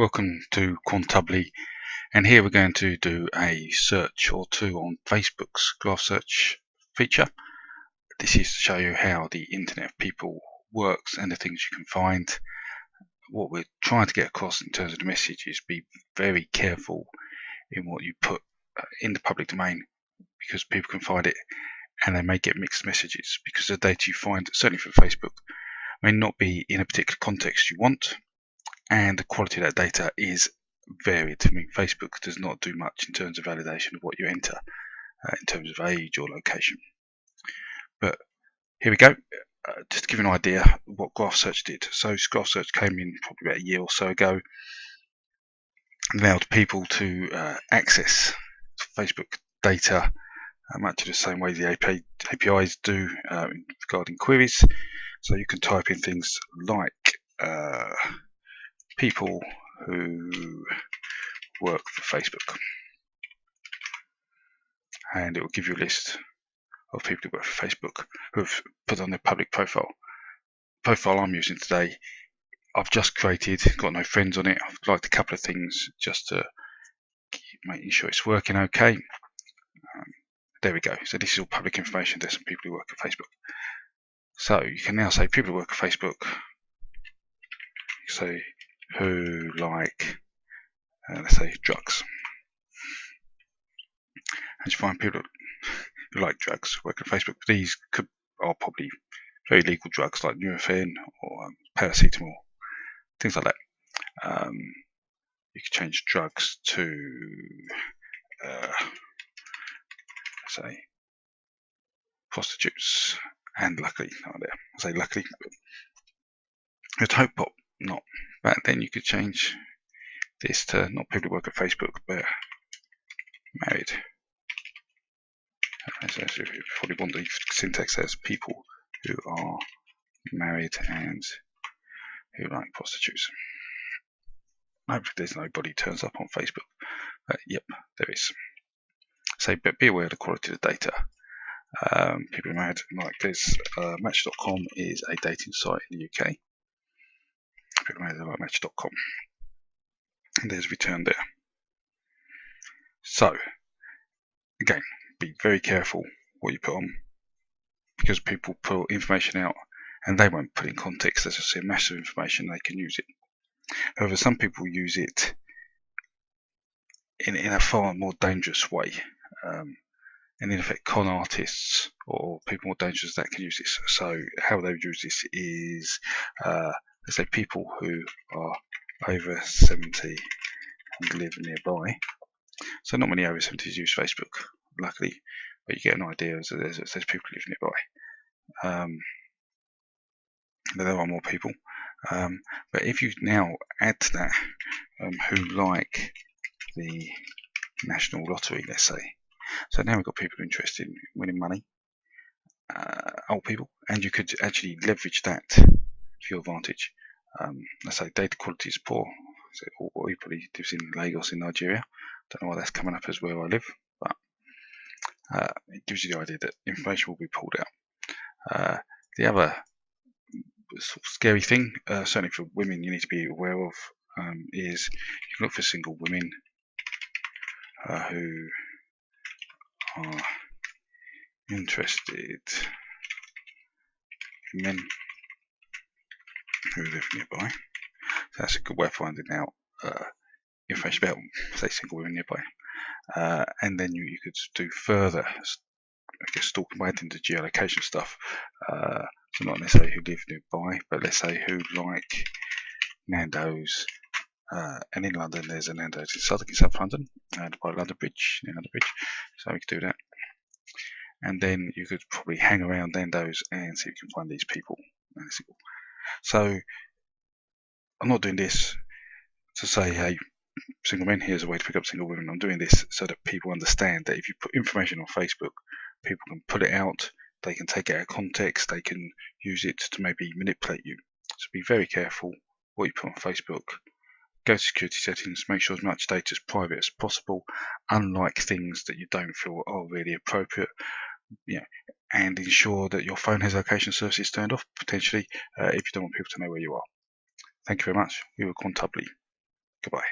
Welcome to Quantubly, and here we're going to do a search or two on Facebook's graph search feature. This is to show you how the Internet of People works and the things you can find. What we're trying to get across in terms of the message is be very careful in what you put in the public domain, because people can find it and they may get mixed messages, because the data you find, certainly for Facebook, may not be in a particular context you want, and the quality of that data is varied. I mean, Facebook does not do much in terms of validation of what you enter in terms of age or location. But here we go. Just to give you an idea what graph search did. So graph search came in probably about a year or so ago, and allowed people to access Facebook data much in the same way the APIs do regarding queries. So you can type in things like people who work for Facebook, and it will give you a list of people who work for Facebook who have put on their public profile. Profile I'm using today, I've just created, got no friends on it. I've liked a couple of things just to making sure it's working okay. There we go. So this is all public information. There's some people who work at Facebook. So you can now say people who work at Facebook. Say who like, let's say, drugs. And you find people who like drugs work at Facebook. These are probably very legal drugs like Nurofen or paracetamol, things like that. You can change drugs to, say, prostitutes, and luckily, not there. I say luckily, you'd hope not. But then you could change this to not people who work at Facebook, but married. So you probably want the syntax as people who are married and who like prostitutes. Hopefully there's nobody turns up on Facebook, but yep, there is. So, but be aware of the quality of the data. People are married like this. Match.com is a dating site in the UK. People are married like Match.com, and there's return there. So again, be very careful what you put on, because people put information out and they won't put in context. There's just a mass of information, they can use it. However, some people use it in a far more dangerous way, and in effect con artists or people more dangerous that can use this. So how they would use this is, let's say, people who are over 70 and live nearby. So not many over 70s use Facebook, luckily, but you get an idea as there's people who live nearby. There are more people, but if you now add to that who like the National Lottery, let's say, so now we've got people interested in winning money, old people, and you could actually leverage that to your advantage. Let's say data quality is poor, so everybody lives in Lagos in Nigeria. Don't know why that's coming up as where I live, but it gives you the idea that information will be pulled out. The other sort of scary thing, certainly for women, you need to be aware of is you can look for single women who are interested in men who live nearby. So that's a good way of finding out information about, say, single women nearby. And then you could do further, I guess, stalking by into geolocation stuff. So not necessarily who live nearby, but let's say who like Nando's. And in London, there's a Nando's in South London, and by London Bridge, near London Bridge. So we could do that. And then you could probably hang around Nando's and see if you can find these people. So I'm not doing this to say, hey, single men, here's a way to pick up single women. I'm doing this so that people understand that if you put information on Facebook, people can pull it out, they can take it out of context, they can use it to maybe manipulate you. So be very careful what you put on Facebook. Go to security settings, make sure as much data is private as possible, unlike things that you don't feel are really appropriate. And ensure that your phone has location services turned off, potentially, if you don't want people to know where you are. Thank you very much. We were Quantubly. Goodbye.